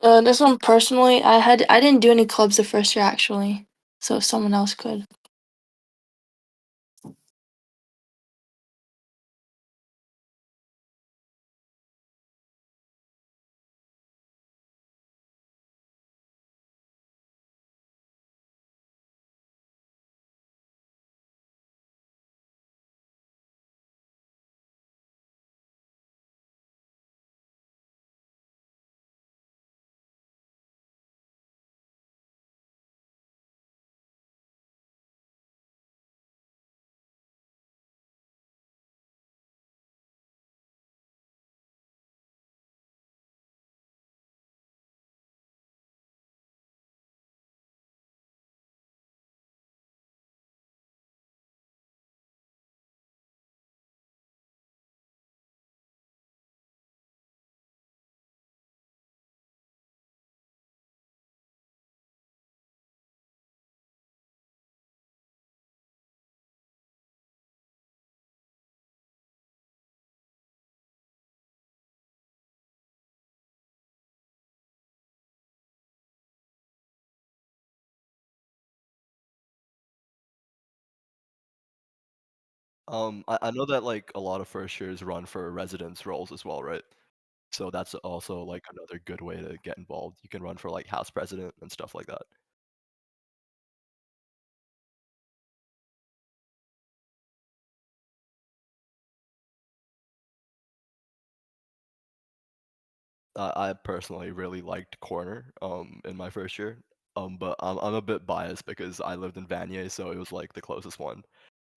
This one personally, I didn't do any clubs the first year actually, so someone else could. I know that like a lot of first years run for residence roles as well, right? So that's also like another good way to get involved. You can run for like house president and stuff like that. I personally really liked corner in my first year. But I'm a bit biased because I lived in Vanier, so it was like the closest one.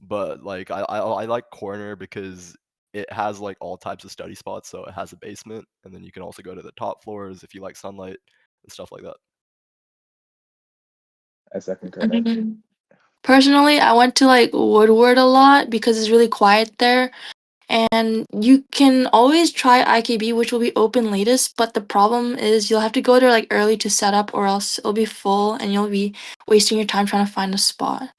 But like I like corner because it has like all types of study spots. So it has a basement, and then you can also go to the top floors if you like sunlight and stuff like that. I second Curtis. Mhm. Personally, I went to like Woodward a lot because it's really quiet there. And you can always try IKB, which will be open latest, but the problem is you'll have to go there like early to set up, or else it'll be full and you'll be wasting your time trying to find a spot.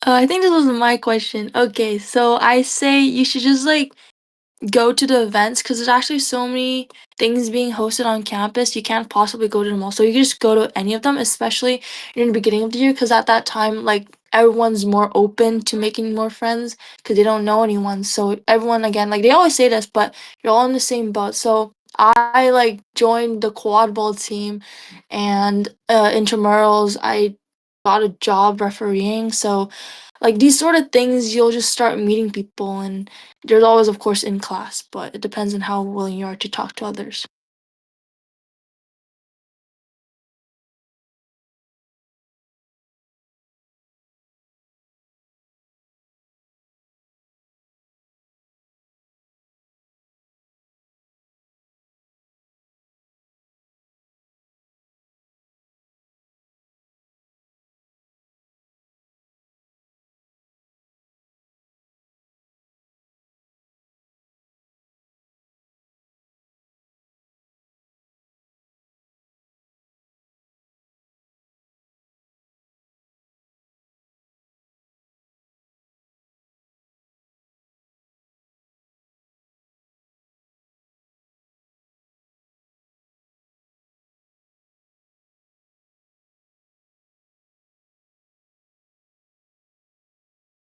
I think this was my question. Okay, so I say you should just like go to the events because there's actually so many things being hosted on campus. You can't possibly go to them all. So you can just go to any of them, especially in the beginning of the year, because at that time, like everyone's more open to making more friends because they don't know anyone. So everyone again, like they always say this, but you're all in the same boat. So I like joined the quad ball team, and intramurals. I got a job refereeing. So like these sort of things, you'll just start meeting people and there's always, of course, in class, but it depends on how willing you are to talk to others.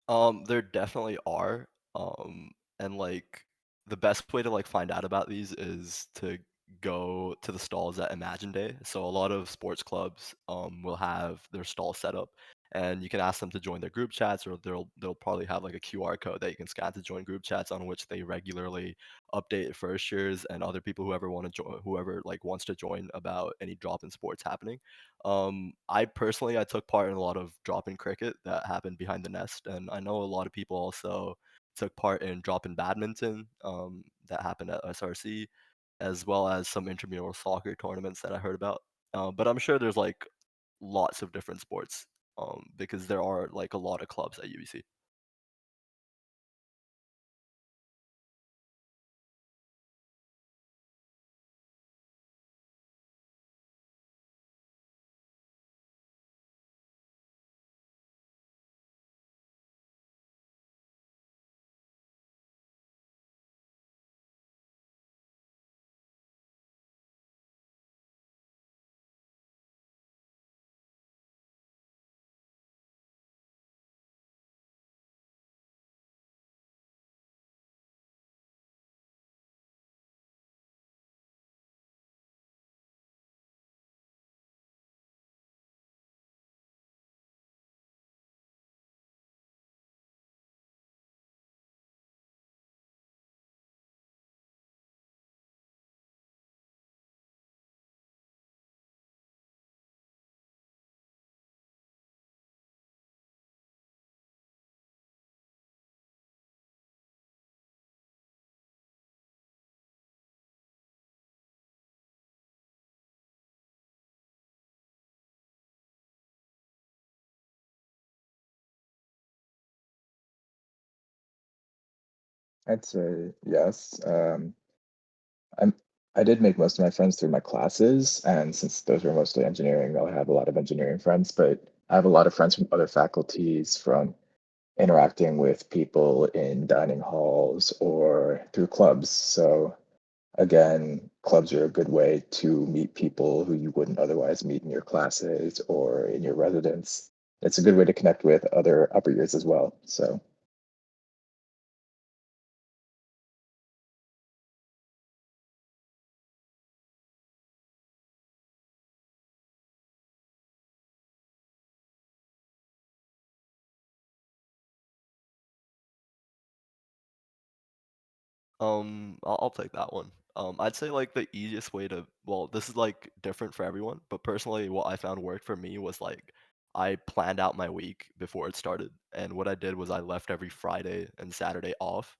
There definitely are. And like the best way to like find out about these is to go to the stalls at Imagine Day. So a lot of sports clubs will have their stall set up, and you can ask them to join their group chats, or they'll probably have like a QR code that you can scan to join group chats on which they regularly update first years and other people whoever want to join, whoever like wants to join about any drop in sports happening. I personally I took part in a lot of drop-in cricket that happened behind the nest, and I know a lot of people also took part in drop-in badminton that happened at SRC, as well as some intramural soccer tournaments that I heard about. But I'm sure there's like lots of different sports, because there are like a lot of clubs at UBC. I'd say yes. I'm I did make most of my friends through my classes, and since those were mostly engineering, I have a lot of engineering friends, but I have a lot of friends from other faculties from interacting with people in dining halls or through clubs. So again, clubs are a good way to meet people who you wouldn't otherwise meet in your classes or in your residence. It's a good way to connect with other upper years as well. So I'll take that one. I'd say like the easiest way to, well, this is like different for everyone, but personally, what I found worked for me was like I planned out my week before it started, and what I did was I left every Friday and Saturday off,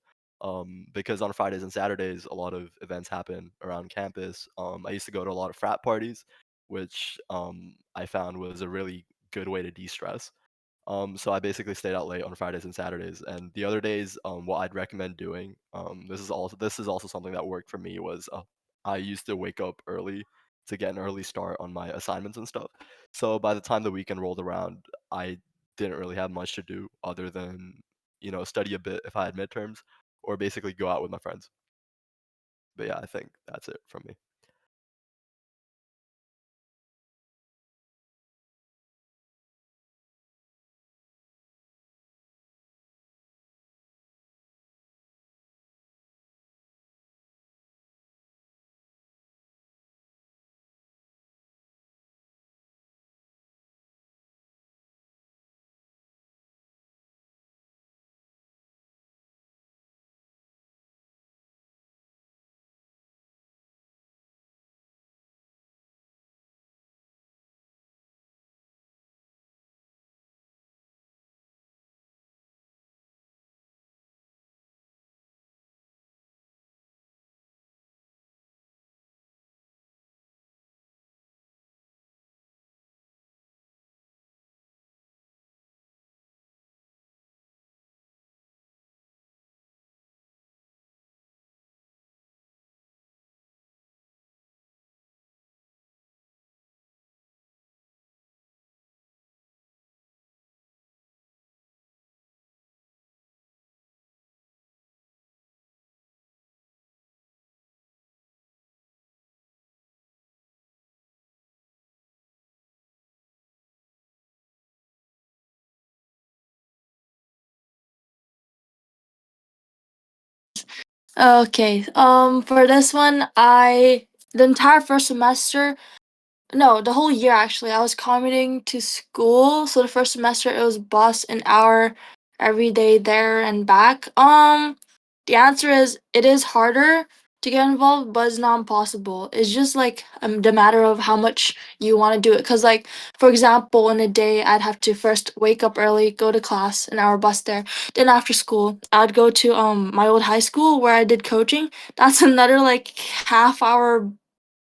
because on Fridays and Saturdays a lot of events happen around campus. I used to go to a lot of frat parties, which I found was a really good way to de-stress. So I basically stayed out late on Fridays and Saturdays, and the other days, what I'd recommend doing, this is also something that worked for me was I used to wake up early to get an early start on my assignments and stuff. So by the time the weekend rolled around, I didn't really have much to do other than study a bit if I had midterms, or basically go out with my friends. But yeah, I think that's it from me. Okay. For this one, the entire first semester, no, the whole year actually, I was commuting to school. So the first semester it was bus an hour every day there and back. The answer is it is harder to get involved, but it's not impossible. It's just like the matter of how much you want to do it. Cause like for example, in a day I'd have to first wake up early, go to class, an hour bus there. Then after school, I'd go to my old high school where I did coaching. That's another like half hour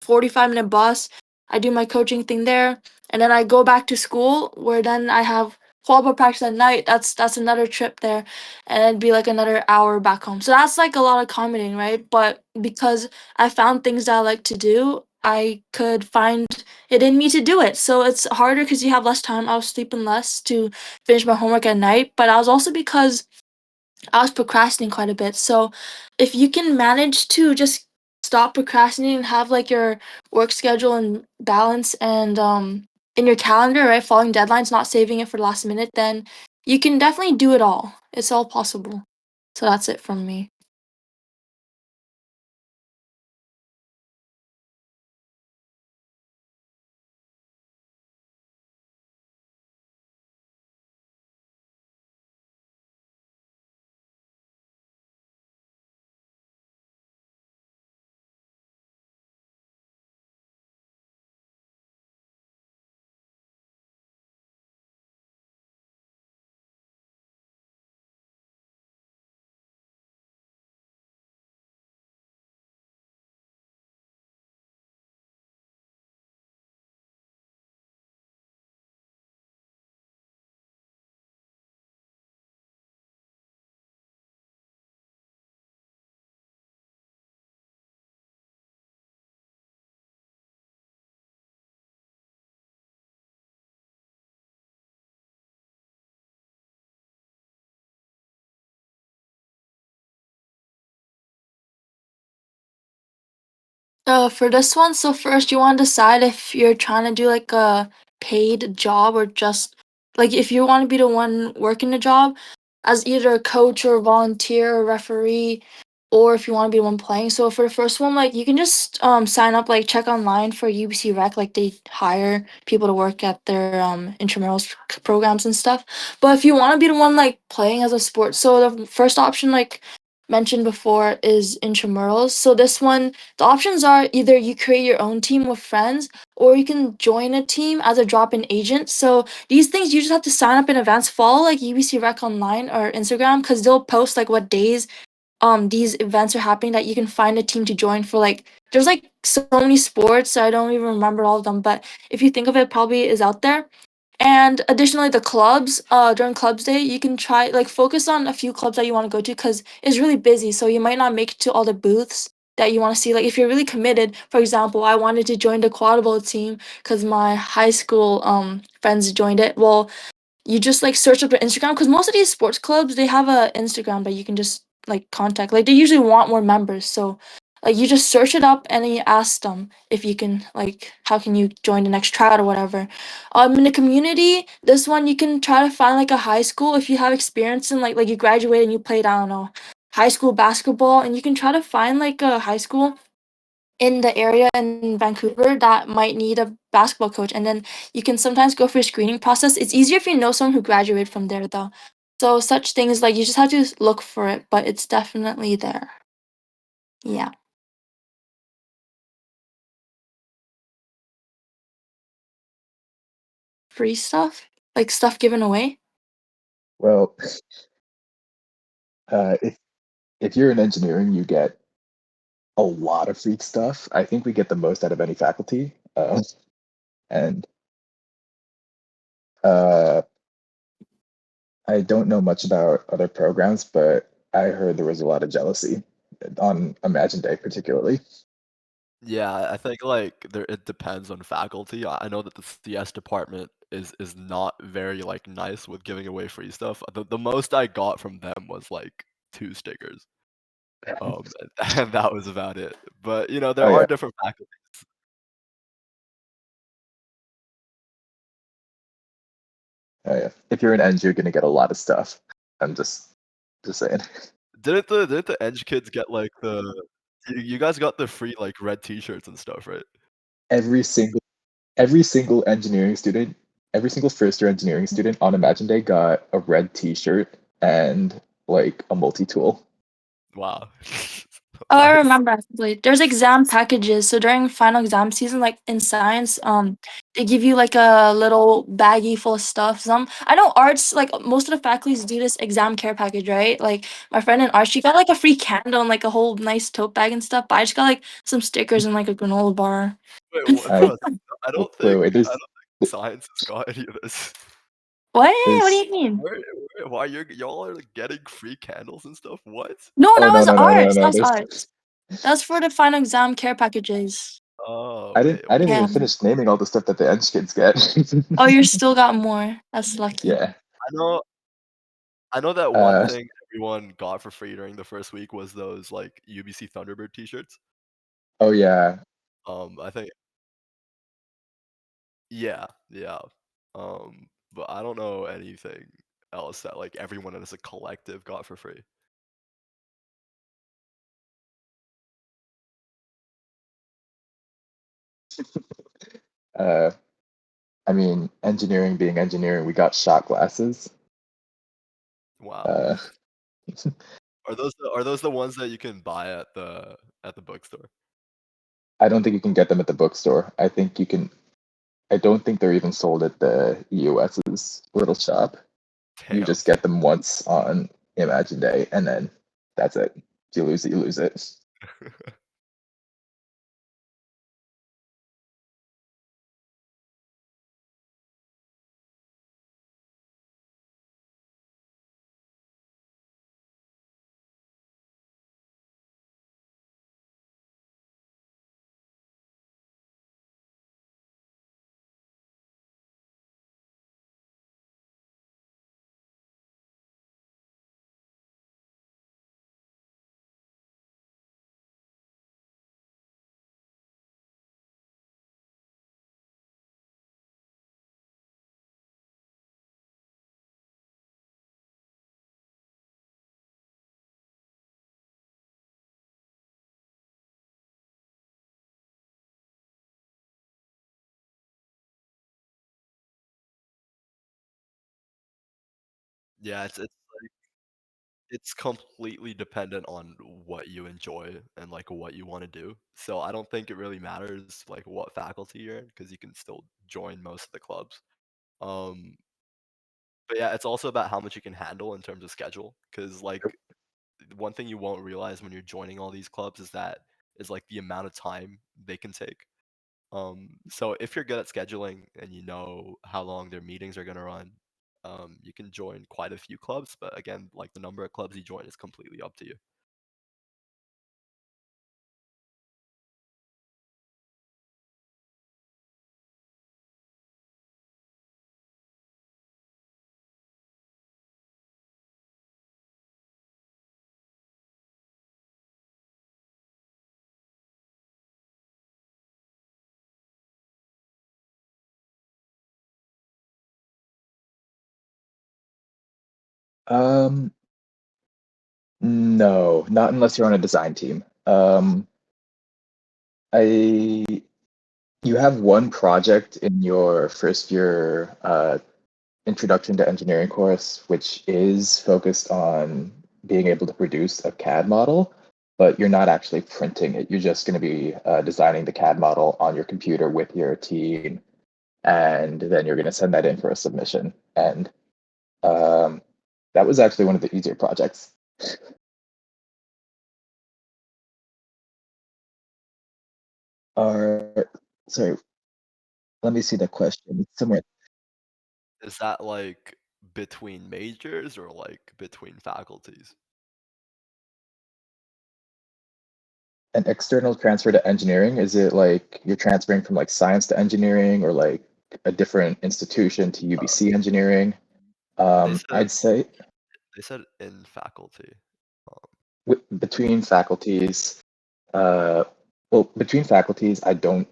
45-minute bus. I do my coaching thing there. and then I go back to school where then I have volleyball practice at night. That's another trip there, and it'd be like another hour back home. So that's like a lot of accommodating, right? But because I found things that I like to do, I could find it in me to do it. So it's harder because you have less time. I was sleeping less to finish my homework at night, but I was also because I was procrastinating quite a bit. So if you can manage to just stop procrastinating and have like your work schedule and balance and in your calendar, right, following deadlines, not saving it for the last minute, then you can definitely do it all. It's all possible. So that's it from me. For this one, so first you want to decide if you're trying to do like a paid job or just like if you want to be the one working the job as either a coach or volunteer or referee, or if you want to be the one playing. So for the first one, like you can just sign up, like check online for UBC Rec, like they hire people to work at their intramurals programs and stuff. But if you want to be the one like playing as a sport, so the first option like mentioned before is intramurals. So this one, the options are either you create your own team with friends or you can join a team as a drop-in agent. So these things you just have to sign up in advance. Follow like UBC Rec online or Instagram because they'll post like what days these events are happening that you can find a team to join for. Like there's like so many sports, I don't even remember all of them, but if you think of it, probably is out there. And additionally, the clubs, during clubs day, you can try like focus on a few clubs that you want to go to because it's really busy. So you might not make it to all the booths that you want to see. Like if you're really committed, for example, I wanted to join the quad bowl team because my high school friends joined it. Well, you just like search up their Instagram because most of these sports clubs they have a Instagram that you can just like contact. Like they usually want more members, so like you just search it up and then you ask them if you can like how can you join the next tryout or whatever. In the community, this one you can try to find like a high school if you have experience in like you graduated and you played I don't know high school basketball, and you can try to find like a high school in the area in Vancouver that might need a basketball coach, and then you can sometimes go for a screening process. It's easier if you know someone who graduated from there though. So such things like you just have to look for it, but it's definitely there. Yeah. Free stuff? Like stuff given away? Well, if you're in engineering, you get a lot of free stuff. I think we get the most out of any faculty. And uh, I don't know much about other programs, but I heard there was a lot of jealousy on Imagine Day, particularly. Yeah, I think like there it depends on faculty. I know that the CS department is not very like nice with giving away free stuff. The most I got from them was like 2 stickers. And that was about it. But you know, Oh there are yeah, different faculty. oh yeah. If you're an Eng, you're gonna get a lot of stuff. I'm just saying. Didn't the Edge kids get like you guys got the free like red t-shirts and stuff, right? Every single every single engineering student, every single first year engineering student on Imagine Day got a red T-shirt and like a multi-tool. Wow. Oh, I Nice. remember actually. There's exam packages. So during final exam season, like in science, they give you like a little baggie full of stuff. Some I know arts, like most of the faculties do this exam care package, right? Like my friend in art, she got like a free candle and like a whole nice tote bag and stuff. But I just got like some stickers and like a granola bar. Wait, I bro, I wait, don't think wait, I there's don't science has got any of this. What? What do There's you mean? Why y'all are like, getting free candles and stuff? What? No, oh that no was no no no ours. no. That was There's ours. That's for the final exam care packages. Oh wait, I didn't Yeah. even finish naming all the stuff that the Eng kids get. Oh, you still got more. That's lucky. Yeah. I know that one Uh thing everyone got for free during the first week was those like UBC Thunderbird T-shirts. oh yeah. I think yeah. But I don't know anything else that like everyone as a collective got for free. Uh I mean engineering being engineering, we got shot glasses. Wow. Uh Are those the ones that you can buy at the bookstore? I don't think you can get them at the bookstore. I don't think they're even sold at the EUS's little shop. You Damn. just get them once on Imagine Day, and then that's it. If you lose it, you lose it. Yeah, it's completely dependent on what you enjoy and like what you want to do. So I don't think it really matters like what faculty you're in because you can still join most of the clubs. Um, but yeah, it's also about how much you can handle in terms of schedule. Because like one thing you won't realize when you're joining all these clubs is like the amount of time they can take. So if you're good at scheduling and you know how long their meetings are gonna run, you can join quite a few clubs. But again, like the number of clubs you join is completely up to you. Um, no, not unless you're on a design team. I You have one project in your first year introduction to engineering course, which is focused on being able to produce a CAD model, but you're not actually printing it. You're just going to be designing the CAD model on your computer with your team, and then you're going to send that in for a submission. And um, that was actually one of the easier projects. Are Sorry, let me see the question. It's somewhere. Is that like between majors or like between faculties? An external transfer to engineering, is it like you're transferring from like science to engineering or like a different institution to Uh, UBC engineering? they said I'd say they said in faculty. Um, between faculties, uh, between faculties, I don't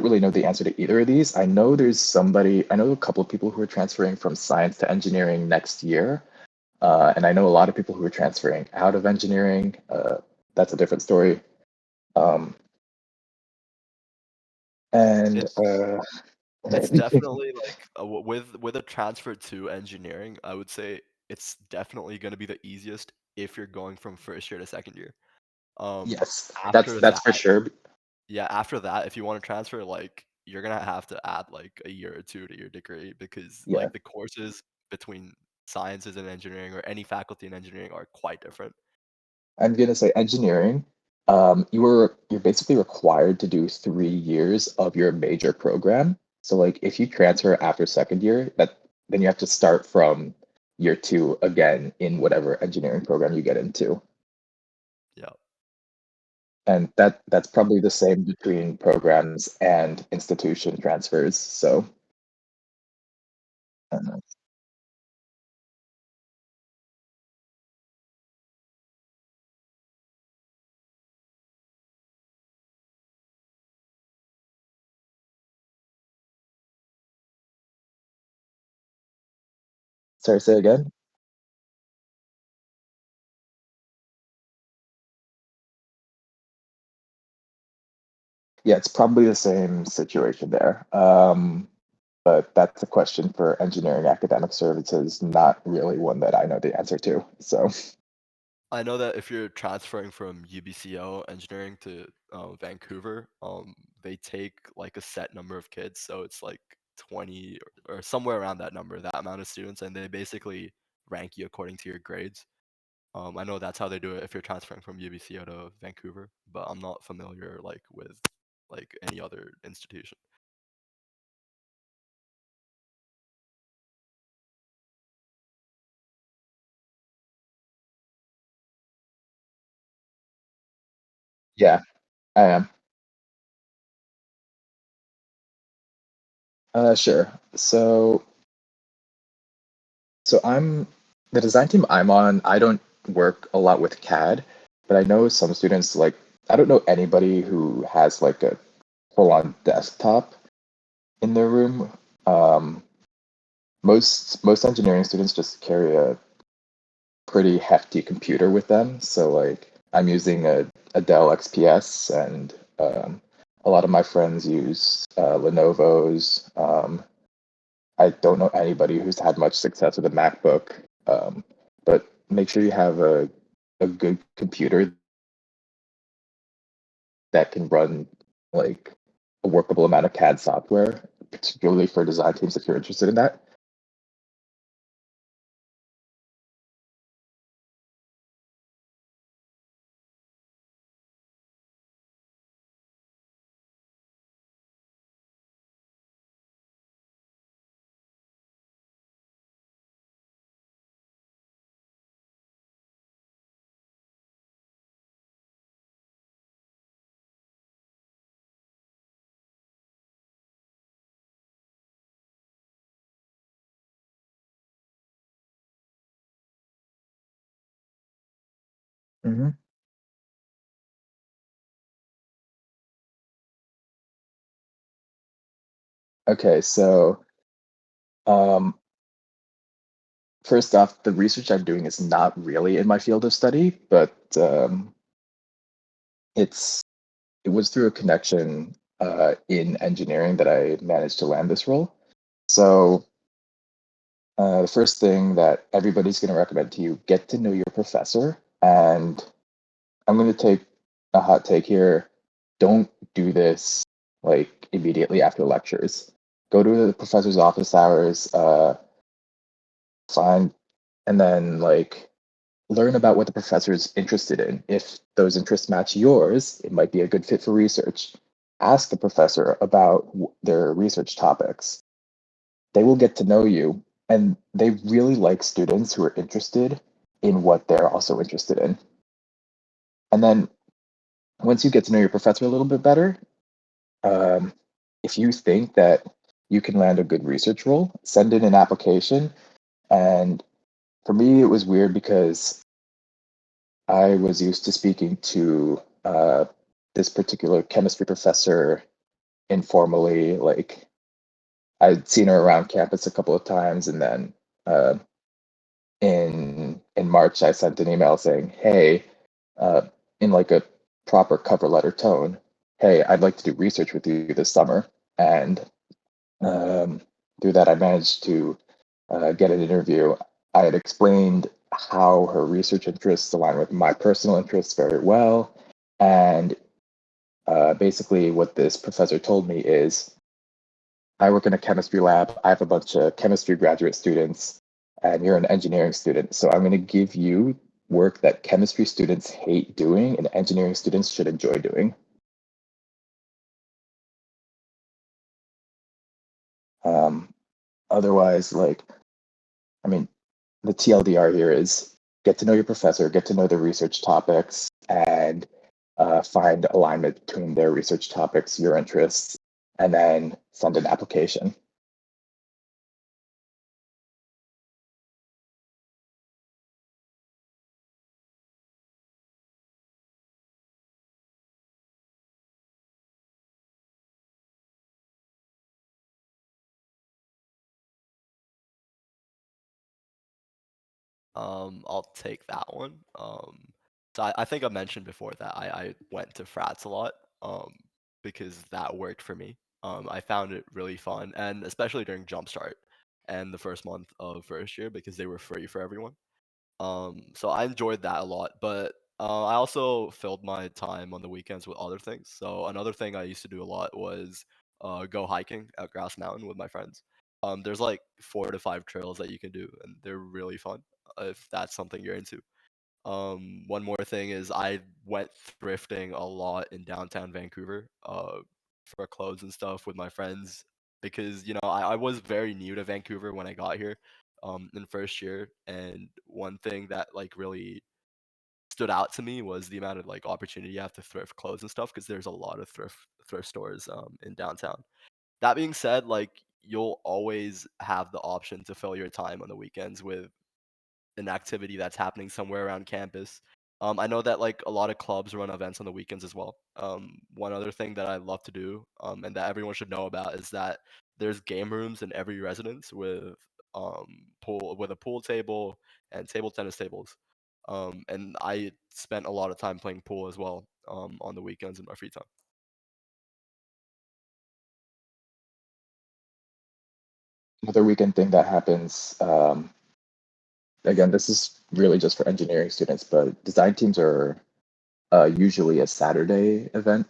really know the answer to either of these. I know I know a couple of people who are transferring from science to engineering next year. And I know a lot of people who are transferring out of engineering. That's a different story. Um, and it's it's definitely like with a transfer to engineering, I would say it's definitely going to be the easiest if you're going from first year to second year. Um, yes, after that's that, for sure. yeah, after that, if you want to transfer, like you're gonna have to add like a year or two to your degree because Yeah, like the courses between sciences and engineering or any faculty in engineering are quite different. I'm gonna say engineering. You're basically required to do 3 years of your major program. So like if you transfer after second year, that then you have to start from year two again in whatever engineering program you get into. Yeah. And that's probably the same between programs and institution transfers. So I don't know. Sorry, say again? Yeah, it's probably the same situation there. But that's a question for engineering academic services, not really one that I know the answer to. So I know that if you're transferring from UBCO engineering to Vancouver, they take like a set number of kids, so it's like 20 or somewhere around that number, that amount of students, and they basically rank you according to your grades. I know that's how they do it if you're transferring from UBCO to Vancouver, but I'm not familiar like with like any other institution. yeah, I am. Sure. So I'm the design team I'm on. I don't work a lot with CAD, but I know some students like I don't know anybody who has like a full-on desktop in their room. Um, most engineering students just carry a pretty hefty computer with them. So like I'm using a Dell XPS, and a lot of my friends use Lenovo's. I don't know anybody who's had much success with a MacBook, but make sure you have a good computer that can run like a workable amount of CAD software, particularly for design teams if you're interested in that. Hmm. Okay, so um, first off, the research I'm doing is not really in my field of study, but it's it was through a connection in engineering that I managed to land this role. So the first thing that everybody's going to recommend to you, get to know your professor. And I'm going to take a hot take here. Don't do this like immediately after lectures. Go to the professor's office hours, find, and then like learn about what the professor is interested in. If those interests match yours, it might be a good fit for research. Ask the professor about their research topics. They will get to know you, and they really like students who are interested in what they're also interested in. And then once you get to know your professor a little bit better, um, if you think that you can land a good research role, send in an application. And for me, it was weird because I was used to speaking to this particular chemistry professor informally. Like I'd seen her around campus a couple of times, and then uh, in March, I sent an email saying, "Hey," uh, in like a proper cover letter tone, "Hey, I'd like to do research with you this summer." And um, through that, I managed to get an interview. I had explained how her research interests align with my personal interests very well, and basically, what this professor told me is I work in a chemistry lab. I have a bunch of chemistry graduate students, and you're an engineering student. So I'm going to give you work that chemistry students hate doing and engineering students should enjoy doing. Um, Otherwise, like, I mean, the TLDR here is get to know your professor, get to know the research topics, and find alignment between their research topics, your interests, and then send an application. I'll take that one. So I think I mentioned before that I went to frats a lot, because that worked for me. I found it really fun, and especially during Jumpstart and the first month of first year because they were free for everyone. So I enjoyed that a lot, but I also filled my time on the weekends with other things. So another thing I used to do a lot was go hiking at Grass Mountain with my friends. There's like 4 to 5 trails that you can do, and they're really fun if that's something you're into. One more thing is I went thrifting a lot in downtown Vancouver, for clothes and stuff with my friends because I was very new to Vancouver when I got here, in first year, and one thing that like really stood out to me was the amount of like opportunity you have to thrift clothes and stuff because there's a lot of thrift stores in downtown. That being said, like you'll always have the option to fill your time on the weekends with an activity that's happening somewhere around campus. I know that like a lot of clubs run events on the weekends as well. One other thing that I love to do, and that everyone should know about, is that there's game rooms in every residence with a pool table and table tennis tables. And I spent a lot of time playing pool as well, on the weekends in my free time. Another weekend thing that happens, again, this is really just for engineering students, but design teams are usually a Saturday event.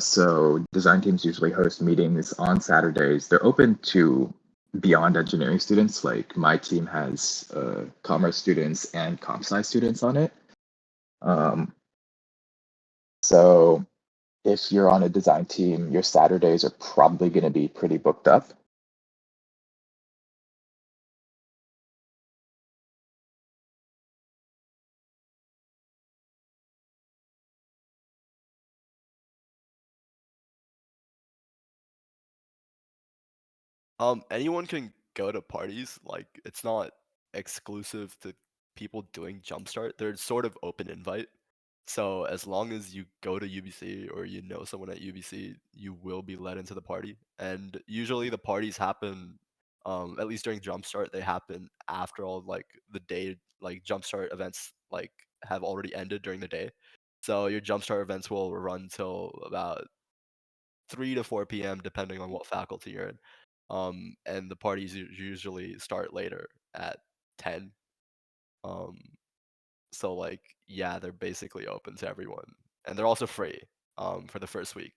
So design teams usually host meetings on Saturdays. They're open to beyond engineering students. Like my team has commerce students and comp sci students on it. Um, so if you're on a design team, your Saturdays are probably going to be pretty booked up. Anyone can go to parties. Like it's not exclusive to people doing Jumpstart. They're sort of open invite. So as long as you go to UBC or you know someone at UBC, you will be let into the party. And usually the parties happen, at least during Jumpstart, they happen after all like the day, like Jumpstart events like have already ended during the day. So your Jumpstart events will run till about 3 to 4 p.m. depending on what faculty you're in. And the parties usually start later at 10. Um, so like yeah, they're basically open to everyone, and they're also free for the first week.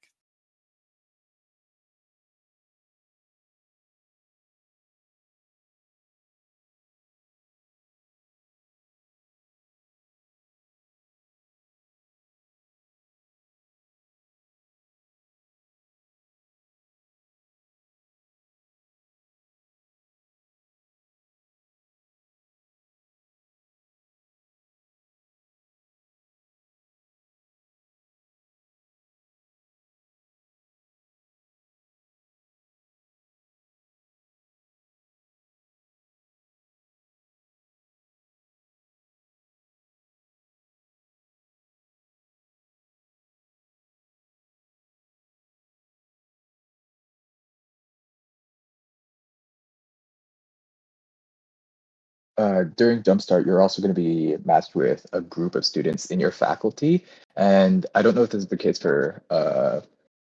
During Jumpstart, you're also going to be matched with a group of students in your faculty. And I don't know if this is the case for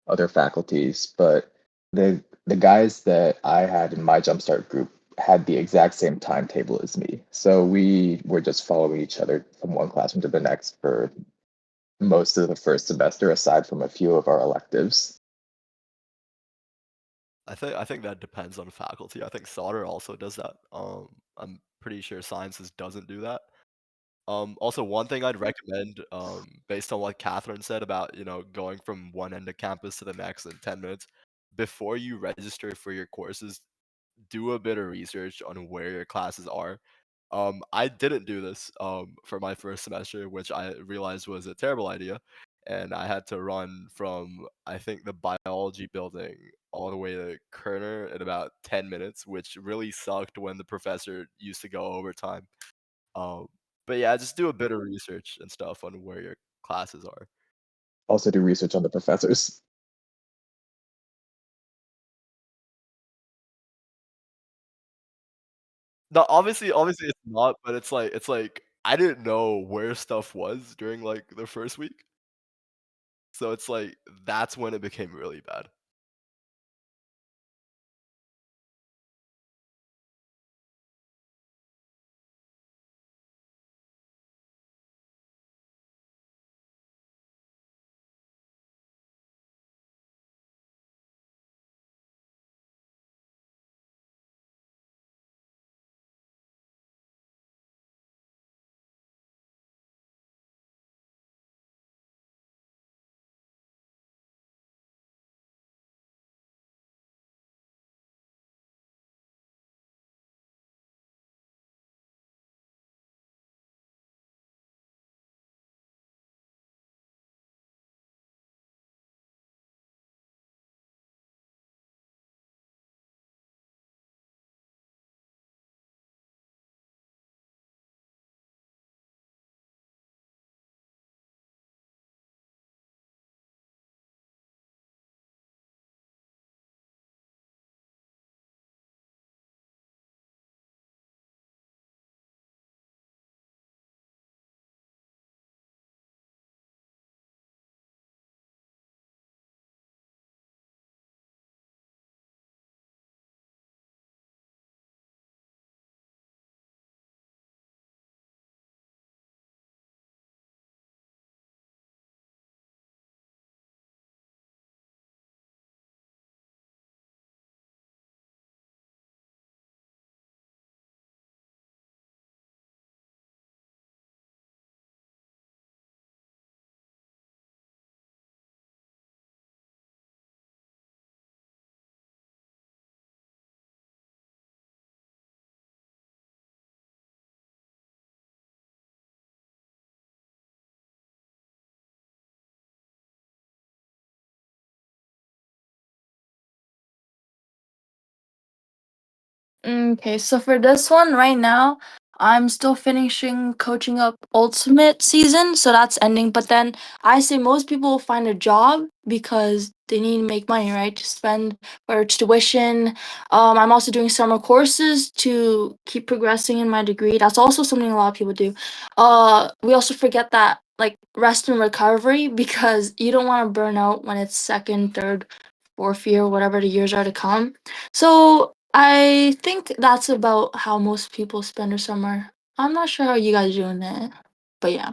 other faculties, but the guys that I had in my Jumpstart group had the exact same timetable as me. So we were just following each other from one classroom to the next for most of the first semester, aside from a few of our electives. I think that depends on faculty. I think solder also does that. I'm pretty sure sciences doesn't do that. Also, one thing I'd recommend, based on what Catherine said about going from one end of campus to the next in 10 minutes, before you register for your courses, do a bit of research on where your classes are. I didn't do this for my first semester, which I realized was a terrible idea, and I had to run from I think the biology building all the way to Kerner in about 10 minutes, which really sucked when the professor used to go overtime. Um, but yeah, just do a bit of research and stuff on where your classes are. Also do research on the professors. No, obviously it's not, but it's like I didn't know where stuff was during like the first week. So it's like that's when it became really bad. Okay, so for this one right now, I'm still finishing coaching up ultimate season, so that's ending. But then I say most people will find a job because they need to make money, right? To spend for tuition. I'm also doing summer courses to keep progressing in my degree. That's also something a lot of people do. We also forget that like rest and recovery because you don't want to burn out when it's second, third, fourth year, whatever the years are to come. So I think that's about how most people spend their summer. I'm not sure how you guys are doing it, but yeah.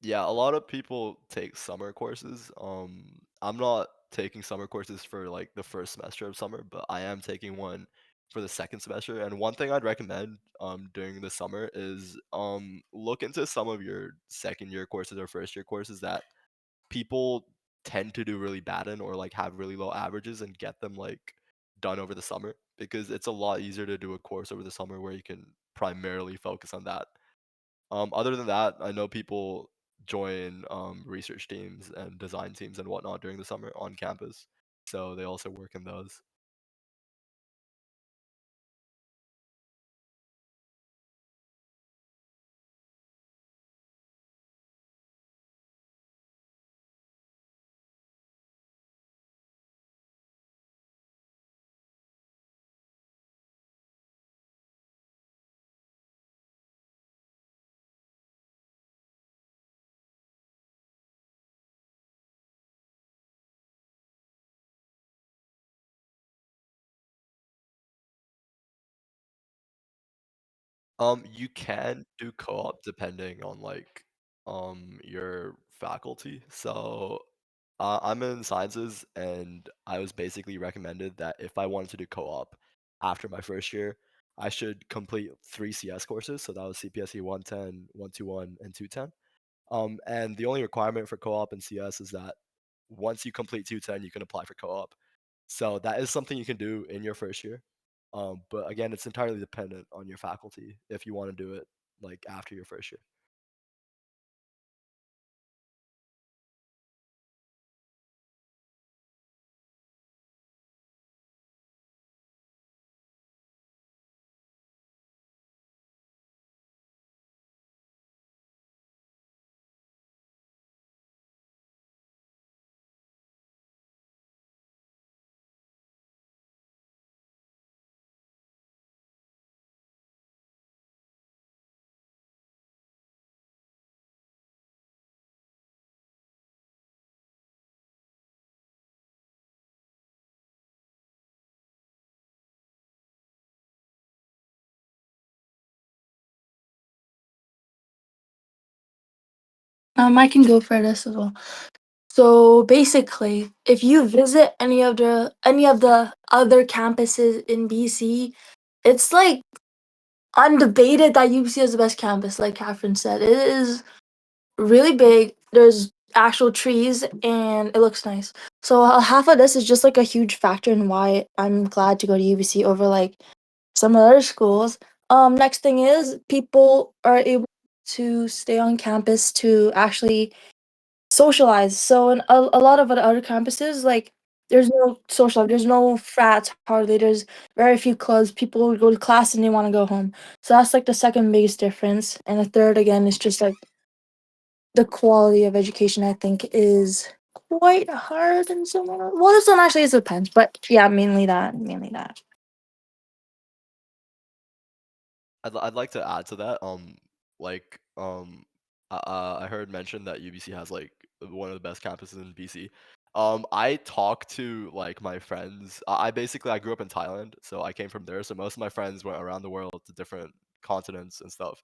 Yeah, a lot of people take summer courses. I'm not taking summer courses for like the first semester of summer, but I am taking one for the second semester. And one thing I'd recommend during the summer is look into some of your second year courses or first year courses that people tend to do really bad in or like have really low averages and get them like done over the summer because it's a lot easier to do a course over the summer where you can primarily focus on that. Other than that, I know people join research teams and design teams and whatnot during the summer on campus, so they also work in those. You can do co-op depending on like your faculty. So I'm in sciences, and I was basically recommended that if I wanted to do co-op after my first year, I should complete 3 CS courses. So that was CPSE 110, 121, and 210. And the only requirement for co-op in CS is that once you complete 210, you can apply for co-op. So that is something you can do in your first year. But again, it's entirely dependent on your faculty if you want to do it like after your first year. I can go for this as well. So basically, if you visit any of the other campuses in BC, it's like undebated that UBC is the best campus, like Catherine said. It is really big. There's actual trees and it looks nice. So half of this is just like a huge factor in why I'm glad to go to UBC over like some other schools. Next thing is people are able to stay on campus to actually socialize. So in a lot of the other campuses, like there's no social life, there's no frats hardly. There's very few clubs. People would go to class and they want to go home. So that's like the second biggest difference. And the third again is just like the quality of education. I think is quite hard in some. Well, this one actually is depends, but yeah, mainly that. Mainly that. I'd like to add to that. Like, I heard mentioned that UBC has like one of the best campuses in BC. I talked to like my friends. I basically I grew up in Thailand, so I came from there. So most of my friends went around the world to different continents and stuff.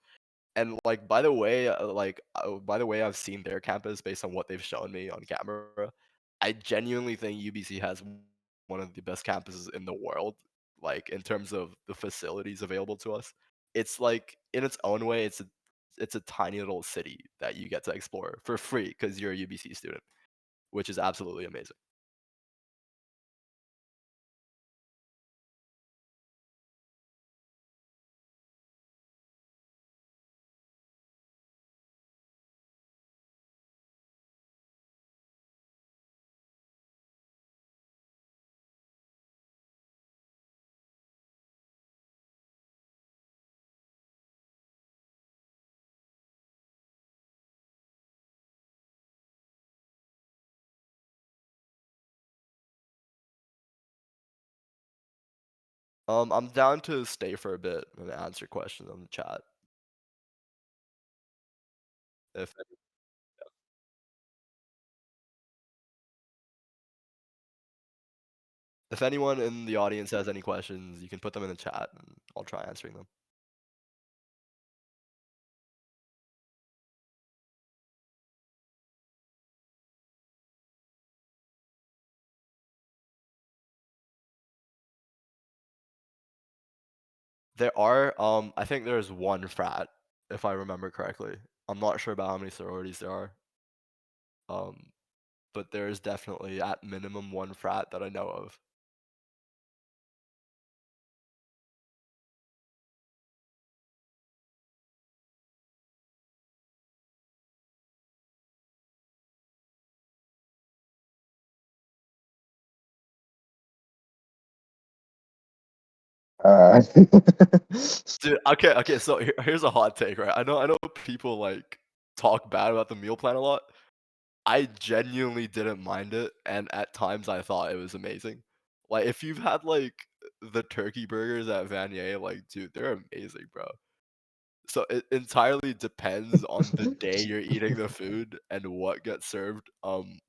And like by the way I've seen their campus based on what they've shown me on camera, I genuinely think UBC has one of the best campuses in the world, like in terms of the facilities available to us. It's like in its own way, it's a tiny little city that you get to explore for free because you're a UBC student, which is absolutely amazing. I'm down to stay for a bit and answer questions on the chat. If if anyone in the audience has any questions, you can put them in the chat and I'll try answering them. There are, I think there's one frat, if I remember correctly. I'm not sure about how many sororities there are, um, but there is definitely at minimum one frat that I know of. Uh, Dude, okay, so here's a hot take, right? I know people like talk bad about the meal plan a lot. I genuinely didn't mind it, and at times I thought it was amazing. Like if you've had like the turkey burgers at Vanier, like dude, they're amazing, bro. So it entirely depends on the day you're eating the food and what gets served.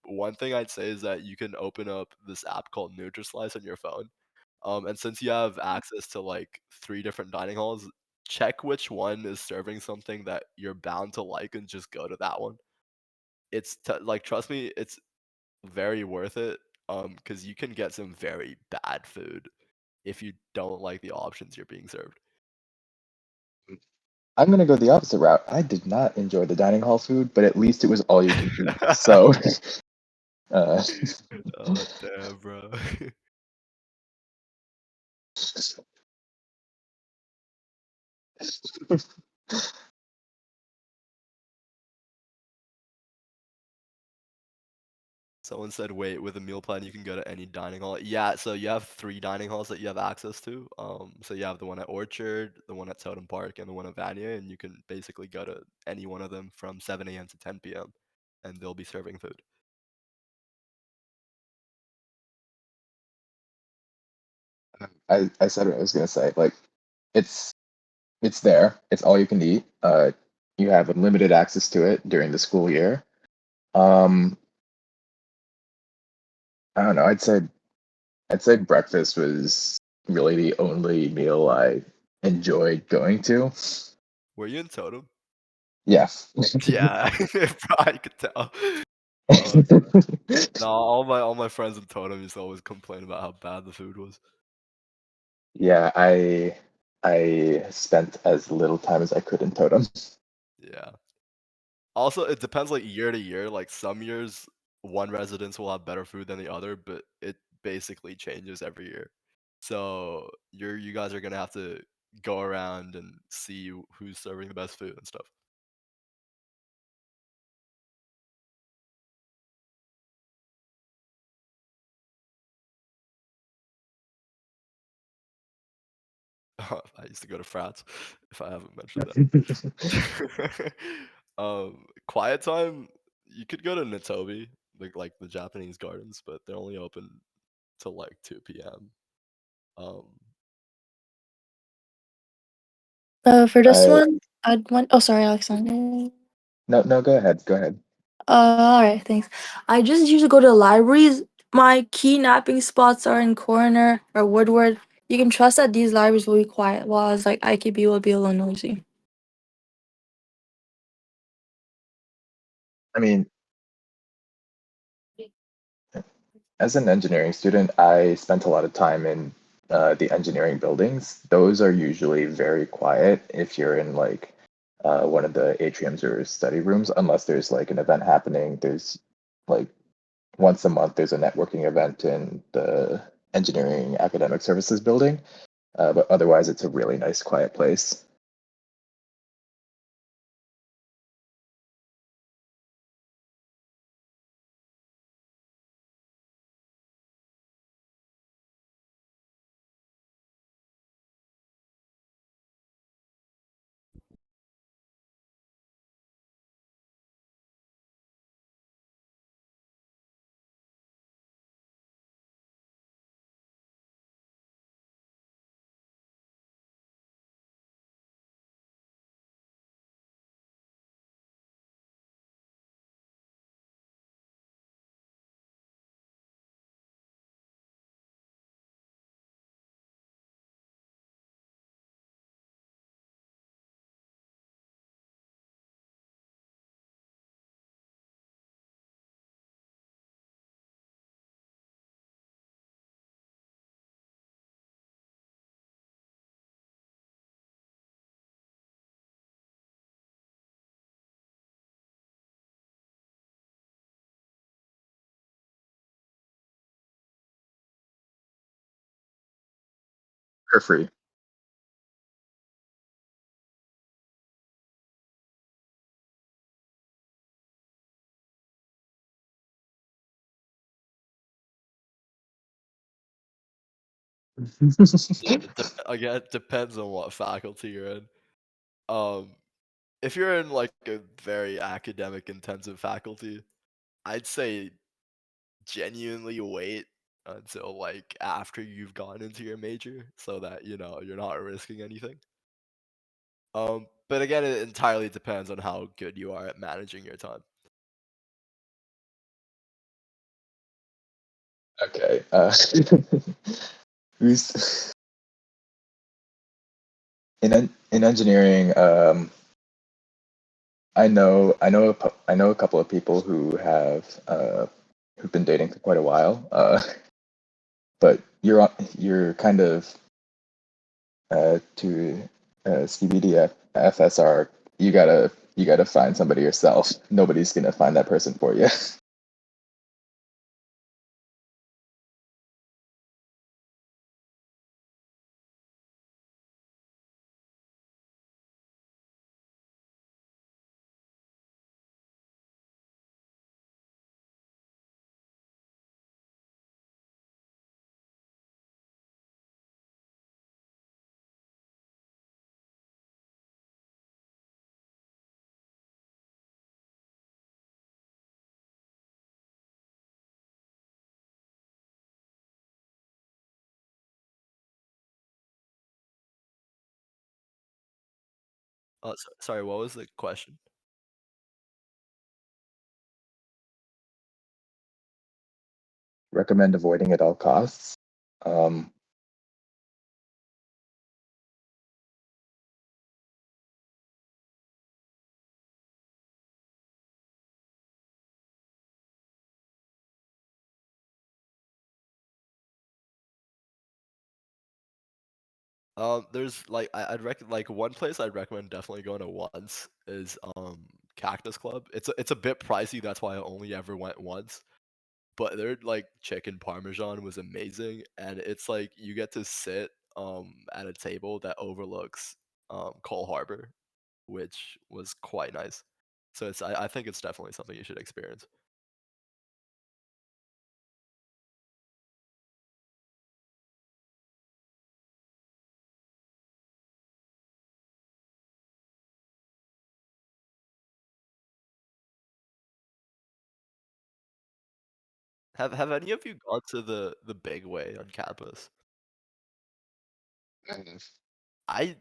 One thing I'd say is that you can open up this app called NutriSlice on your phone. And since you have access to like 3 different dining halls, check which one is serving something that you're bound to like and just go to that one. Like trust me, it's very worth it. Because you can get some very bad food if you don't like the options you're being served. I'm gonna go the opposite route. I did not enjoy the dining hall food, but at least it was all you can eat. So, uh, Oh damn, bro. Someone said, "Wait, with a meal plan, you can go to any dining hall." Yeah, so you have 3 dining halls that you have access to. So you have the one at Orchard, the one at Totem Park, and the one at Vanier, and you can basically go to any one of them from 7 a.m. to 10 p.m., and they'll be serving food. I said what I was gonna say. Like, it's it's there. It's all you can eat. You have unlimited access to it during the school year. Um, I don't know. I'd say breakfast was really the only meal I enjoyed going to. Were you in Totem? Yeah. Yeah, bro, I could tell. Oh, no, all my friends in Totem used to always complain about how bad the food was. Yeah, I spent as little time as I could in Totem. Yeah. Also, it depends like year to year. Like some years, one residence will have better food than the other, but it basically changes every year. So you guys are gonna have to go around and see who's serving the best food and stuff. I used to go to frats, if I haven't mentioned that. Quiet time, you could go to Natobi, like the Japanese gardens, but they're only open till like 2 p.m. Um, For this I one, I'd want. Oh, sorry, Alexander. no, go ahead. Go ahead. All right, thanks. I just usually go to libraries. My key napping spots are in Corner or Woodward. You can trust that these libraries will be quiet, while as like IKB will be a little noisy. I mean, as an engineering student, I spent a lot of time in the engineering buildings. Those are usually very quiet if you're in like one of the atriums or study rooms, unless there's like an event happening. There's like once a month, there's a networking event in the engineering academic services building. But otherwise, it's a really nice, quiet place. For free. Again, it depends on what faculty you're in. Um, if you're in like a very academic intensive faculty, I'd say genuinely wait until like after you've gone into your major so that you're not risking anything. But again, it entirely depends on how good you are at managing your time. Okay. Who's in engineering? I know a couple of people who have who've been dating for quite a while. But you're kind of to CBD FSR, you gotta find somebody yourself. Nobody's gonna find that person for you. Sorry, what was the question? Recommend avoiding at all costs. Um, There's like I'd like one place I'd recommend definitely going to once is Cactus Club. It's a bit pricey, that's why I only ever went once. But their like chicken parmesan was amazing, and it's like you get to sit at a table that overlooks Cole Harbor, which was quite nice. So I think it's definitely something you should experience. Have any of you gone to the Big Way on campus? I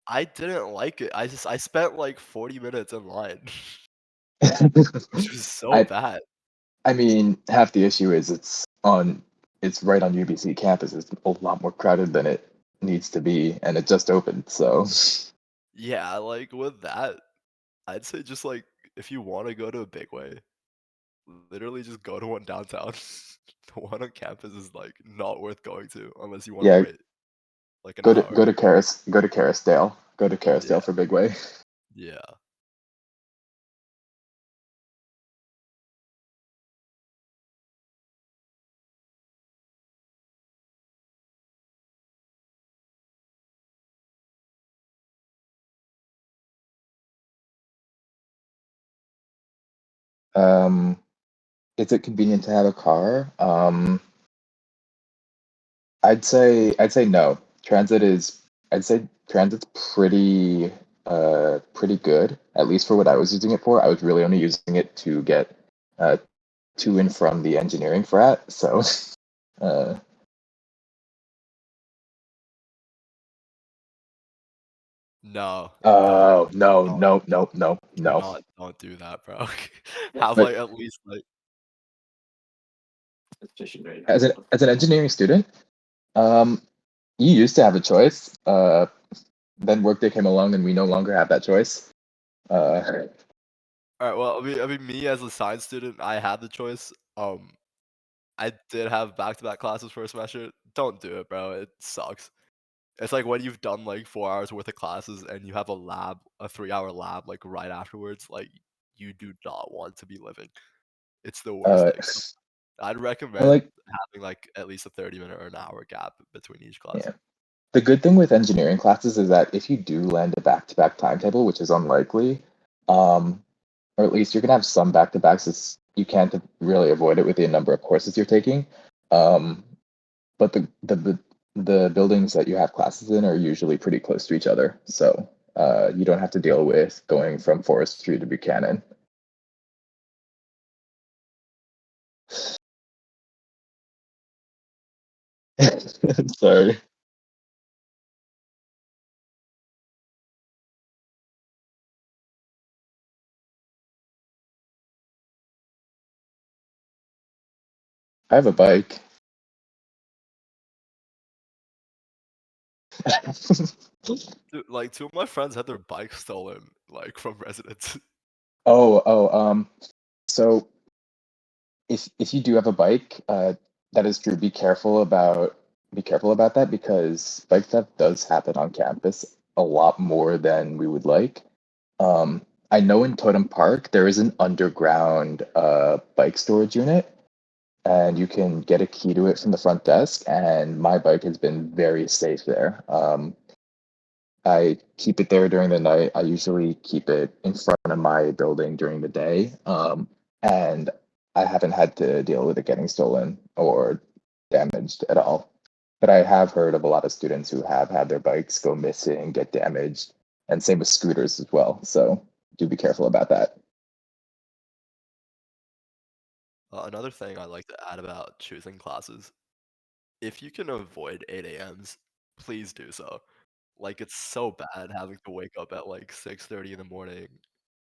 I didn't like it. I spent like 40 minutes in line, which was so I bad. I mean, half the issue is it's right on UBC campus. It's a lot more crowded than it needs to be, and it just opened. So, Yeah, like with that, I'd say just like if you want to go to a Big Way, literally just go to one downtown. The one on campus is like not worth going to unless you want to yeah, wait like an hour. go to Carisdale. Go to Yeah, Carisdale for Big Way. yeah. Um, is it convenient to have a car? I'd say no. I'd say transit's pretty good, at least for what I was using it for. I was really only using it to get uh to and from the engineering frat. So uh No, don't, oh no, don't, no, no, don't, no, do no. not, don't do that, bro. Have But like at least like as an engineering student, um you used to have a choice. Then Workday came along and we no longer have that choice. Uh all right. Well, I mean, me as a science student, I had the choice. I did have back-to-back classes for a semester. Don't do it, bro. It sucks. It's like when you've done like 4 hours worth of classes and you have a 3-hour lab like right afterwards. Like you do not want to be living. It's the worst uh thing. So I'd and recommend like having like at least a 30-minute or an hour gap between each class. yeah. The good thing with engineering classes is that if you do land a back-to-back timetable, which is unlikely, um, or at least you're gonna have some back-to-backs. You can't really avoid it with the number of courses you're taking. Um, but the buildings that you have classes in are usually pretty close to each other, so you don't have to deal with going from forestry to Buchanan. Sorry. I have a bike. Dude, like two of my friends had their bikes stolen like from residents. Oh, so if you do have a bike, that is true. Be careful about that because bike theft does happen on campus. a lot more than we would like. I know in Totem Park there is an underground bike storage unit, and you can get a key to it from the front desk. And my bike has been very safe there. I keep it there during the night. I usually keep it in front of my building during the day. And I haven't had to deal with it getting stolen or damaged at all. But I have heard of a lot of students who have had their bikes go missing, get damaged, and same with scooters as well. So do be careful about that. Another thing I like to add about choosing classes, if you can avoid 8 a.m.s, please do so. Like, it's so bad having to wake up at like 6:30 in the morning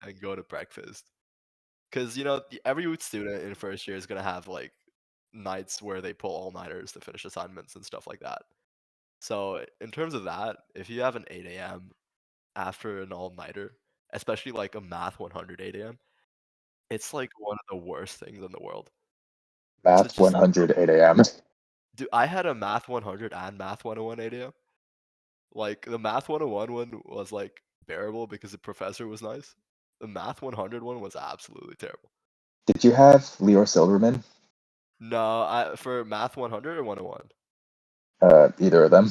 and go to breakfast. Because, every student in first year is going to have like nights where they pull all nighters to finish assignments and stuff like that. So, in terms of that, if you have an 8 a.m. after an all nighter, especially like a Math 100 8 a.m., it's like one of the worst things in the world. So, Math just 100 8 a.m. dude, I had a Math 100 and Math 101 8 a.m. Like, the Math 101 one was, like, bearable because the professor was nice. The Math 100 one was absolutely terrible. Did you have Leor Silverman? No, for Math 100 or 101? Either of them.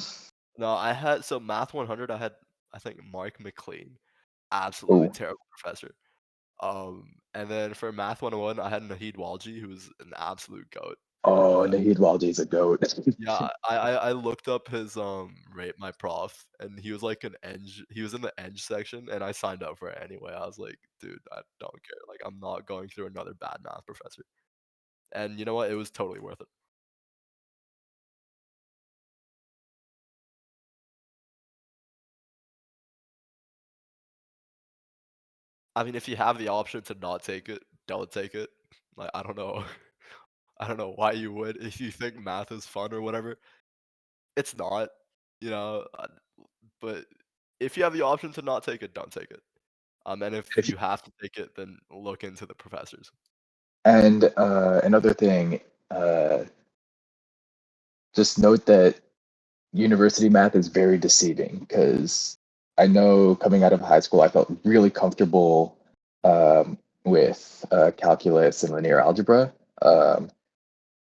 No, so Math 100, I had, I think, Mark McLean. Absolutely Oh, terrible professor. And then for Math 101, I had Nahid Walji, who was an absolute goat. oh, Uh, Nahid Walji is a goat. yeah, I looked up his rate my prof, and he was like he was in the Eng section, and I signed up for it anyway. I was like, dude, I don't care. Like, I'm not going through another bad math professor. And you know what? It was totally worth it. I mean, if you have the option to not take it, don't take it. Like, I don't know. I don't know why you would if you think math is fun or whatever. It's not, you know, but if you have the option to not take it, don't take it. And if If you have to take it, then look into the professors. And another thing, uh, just note that university math is very deceiving because I know coming out of high school, I felt really comfortable with calculus and linear algebra. Um,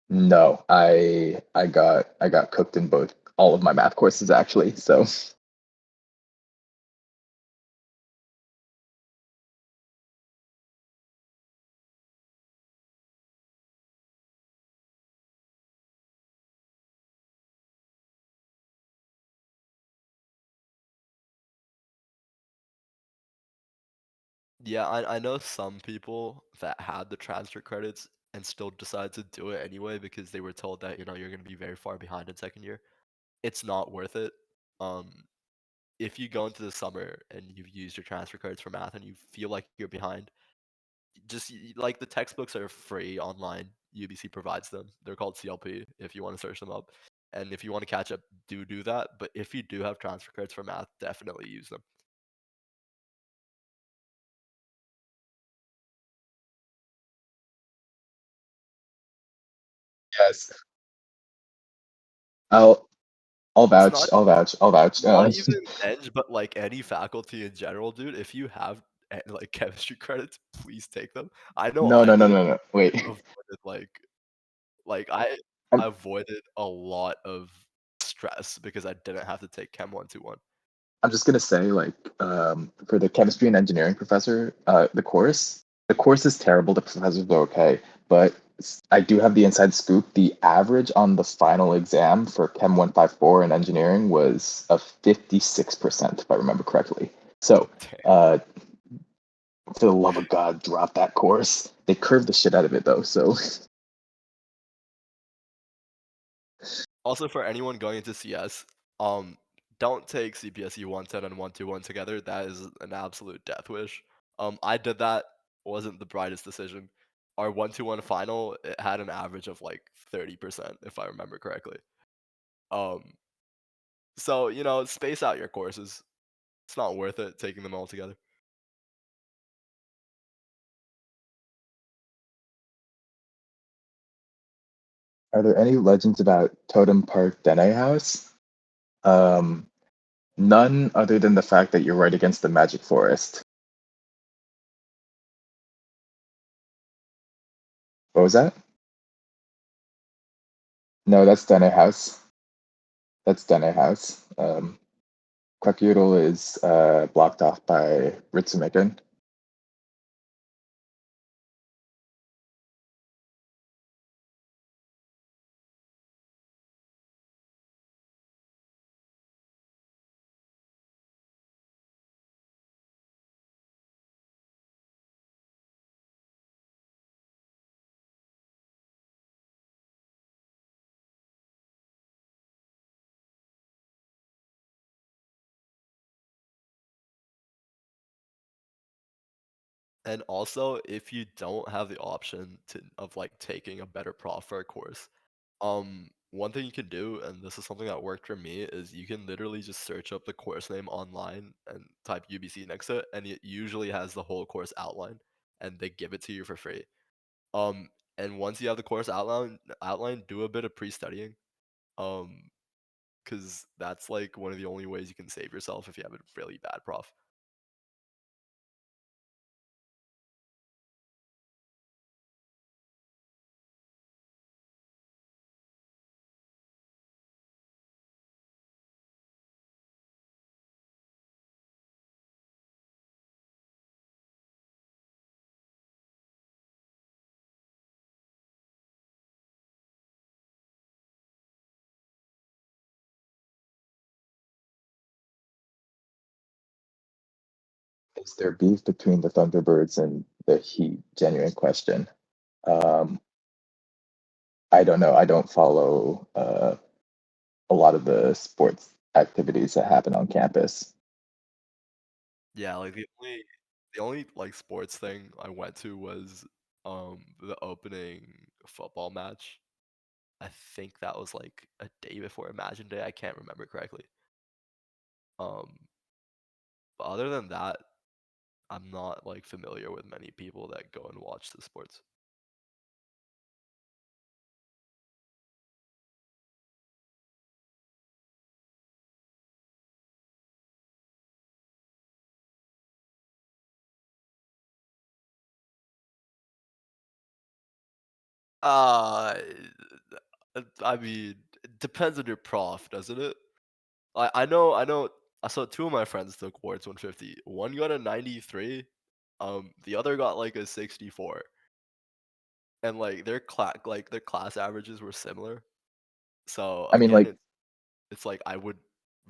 no, I got cooked in both all of my math courses actually. So Yeah, I know some people that had the transfer credits and still decide to do it anyway because they were told that, you're going to be very far behind in second year. It's not worth it. Um, if you go into the summer and you've used your transfer credits for math and you feel like you're behind, just like the textbooks are free online. UBC provides them. They're called CLP if you want to search them up. And if you want to catch up, do that. But if you do have transfer credits for math, definitely use them. yes, I'll I'll It's vouch, not I'll vouch, I'll vouch. not even Eng, but like any faculty in general, dude. If you have like chemistry credits, please take them. I know No, I no, no, did. no, no. Wait, Avoided I I'm avoided a lot of stress because I didn't have to take Chem 121. I'm just gonna say, like, for the chemistry and engineering professor, the course is terrible. The professors are okay, but I do have the inside scoop. The average on the final exam for Chem 154 in engineering was a 56%, if I remember correctly. So, uh, for the love of God, drop that course. They curved the shit out of it though. So, Also, for anyone going into CS, um, don't take CPSE 110 and 121 together. That is an absolute death wish. I did that. Wasn't the brightest decision. Our 121 final, it had an average of like 30%, if I remember correctly. Um, so space out your courses. It's not worth it taking them all together. are there any legends about Totem Park Dene House? Um, None other than the fact that you're right against the magic forest. What was that? No, that's Dene House. That's Dene House. Quackyoodle is blocked off by Ritsumiken. And also, if you don't have the option of like taking a better prof for a course, one thing you can do, and this is something that worked for me, is you can literally just search up the course name online and type UBC next to it, and it usually has the whole course outline, and they give it to you for free. Um, and once you have the course outline, do a bit of pre-studying, um, because that's like one of the only ways you can save yourself if you have a really bad prof. Is there beef between the Thunderbirds and the Heat? Genuine question. Um, I don't know. I don't follow a lot of the sports activities that happen on campus. Yeah, like the only like sports thing I went to was the opening football match. I think that was like a day before Imagine Day. I can't remember correctly. Um, but other than that, I'm not like familiar with many people that go and watch the sports. Uh, I mean, it depends on your prof, doesn't it? I know. I saw two of my friends took Wards 150. One got a 93. The other got like a 64. And like their class averages were similar. So I mean, again, like, it's like I would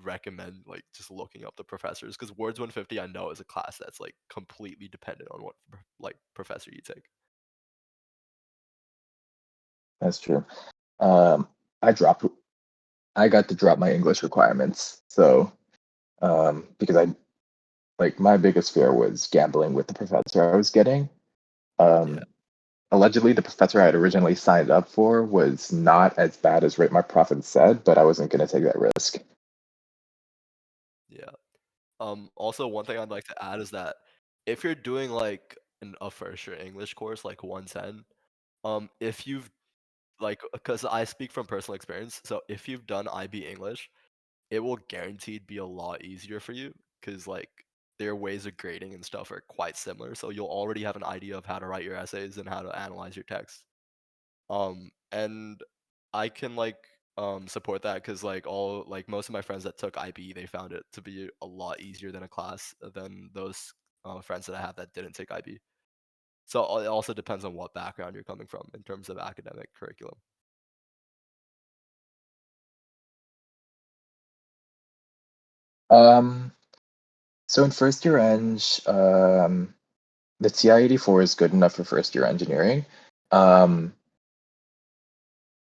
recommend like just looking up the professors because Words 150 I know is a class that's like completely dependent on what like professor you take. that's true. Um, I dropped. I got to drop my English requirements. So, because I like my biggest fear was gambling with the professor I was getting. Yeah, Um, Allegedly, the professor I had originally signed up for was not as bad as Rate My Profit said, but I wasn't going to take that risk. yeah. Also one thing I'd like to add is that if you're doing like a first year English course like 110, if you've like because I speak from personal experience, so if you've done IB English, it will guaranteed be a lot easier for you because like their ways of grading and stuff are quite similar. So you'll already have an idea of how to write your essays and how to analyze your text. And I can like support that because like all like most of my friends that took IB, they found it to be a lot easier than a class than those friends that I have that didn't take IB. So it also depends on what background you're coming from in terms of academic curriculum. Um, so in first year eng, the TI-84 is good enough for first year engineering. Um,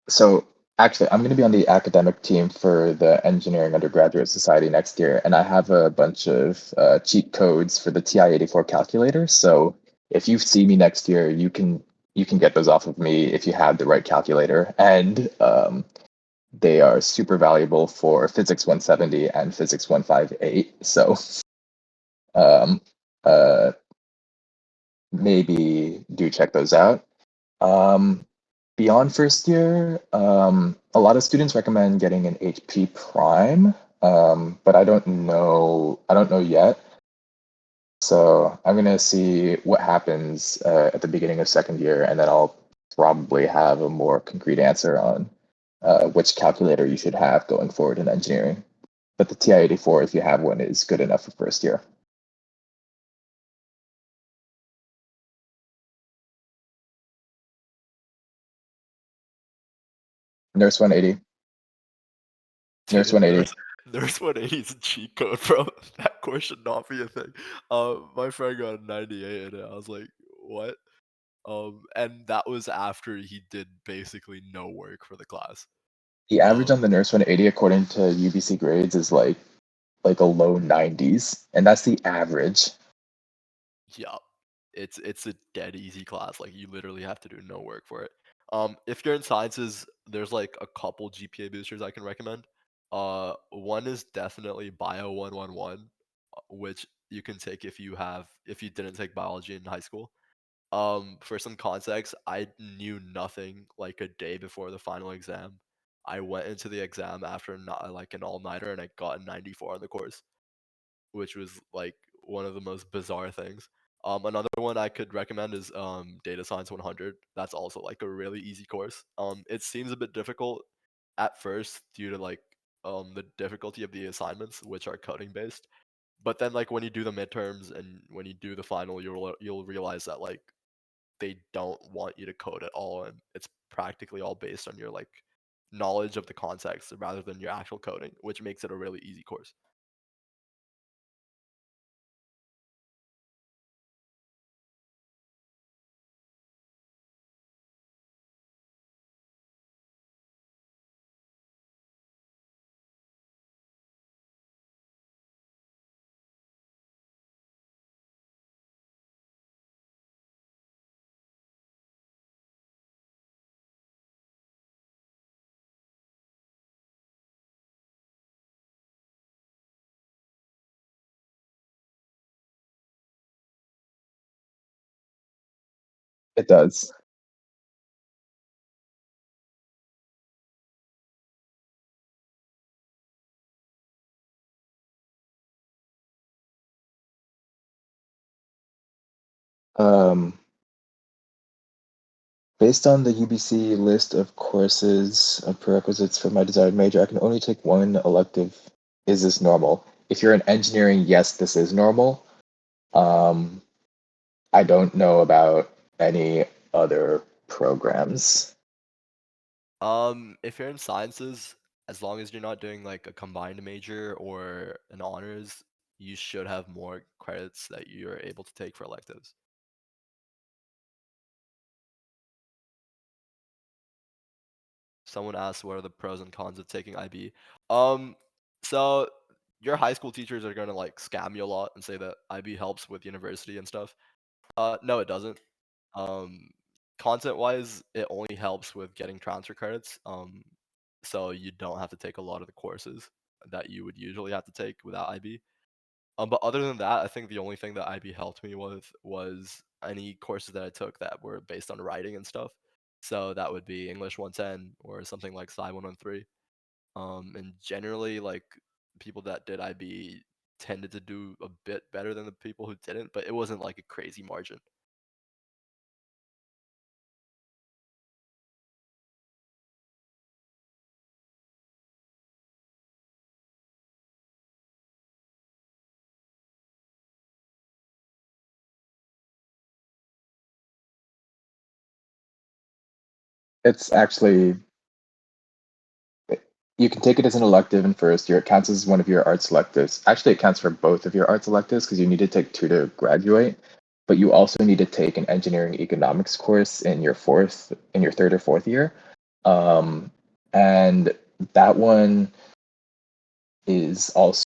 so actually, I'm going to be on the academic team for the Engineering Undergraduate Society next year, and I have a bunch of cheat codes for the TI-84 calculator. So if you see me next year, you can get those off of me if you have the right calculator, and they are super valuable for Physics 170 and Physics 158. So um, uh, maybe do check those out. Um, Beyond first year, a lot of students recommend getting an HP Prime. but I don't know. I don't know yet. So I'm gonna see what happens at the beginning of second year, and then I'll probably have a more concrete answer on which calculator you should have going forward in engineering. But the TI-84, if you have one, is good enough for first year. Nurse 180. Nurse Dude, 180. Nurse 180 is a cheat code, bro. That course should not be a thing. My friend got a 98 in it. I was like, what? And that was after he did basically no work for the class. The average Um, on the Nurse 180, according to UBC grades, is like a low 90s, and that's the average. yeah, it's a dead easy class. Like you literally have to do no work for it. If you're in sciences, there's like a couple GPA boosters I can recommend. One is definitely Bio 111, which you can take if you didn't take biology in high school. For some context, I knew nothing like a day before the final exam. I went into the exam after not like an all-nighter and I got a 94 on the course, which was like one of the most bizarre things. Another one I could recommend is Data Science 100. That's also like a really easy course. It seems a bit difficult at first due to like the difficulty of the assignments, which are coding based. But then like when you do the midterms and when you do the final, you'll realize that like they don't want you to code at all, and it's practically all based on your like knowledge of the context rather than your actual coding, which makes it a really easy course. It does. Um, Based on the UBC list of courses of prerequisites for my desired major, I can only take one elective. Is this normal? If you're in engineering, yes, this is normal. Um, I don't know about any other programs. If you're in sciences, as long as you're not doing like a combined major or an honors, you should have more credits that you're able to take for electives. Someone asked what are the pros and cons of taking IB. Um, so your high school teachers are gonna like scam you a lot and say that IB helps with university and stuff. No, it doesn't. Um, Content wise, it only helps with getting transfer credits. So you don't have to take a lot of the courses that you would usually have to take without IB. But other than that, I think the only thing that IB helped me with was any courses that I took that were based on writing and stuff. So that would be English 110 or something like Sci 113. And generally, like people that did IB tended to do a bit better than the people who didn't, but it wasn't like a crazy margin. It's actually, you can take it as an elective in first year. It counts as one of your arts electives. Actually, it counts for both of your arts electives because you need to take two to graduate. But you also need to take an engineering economics course in your third or fourth year. And that one is also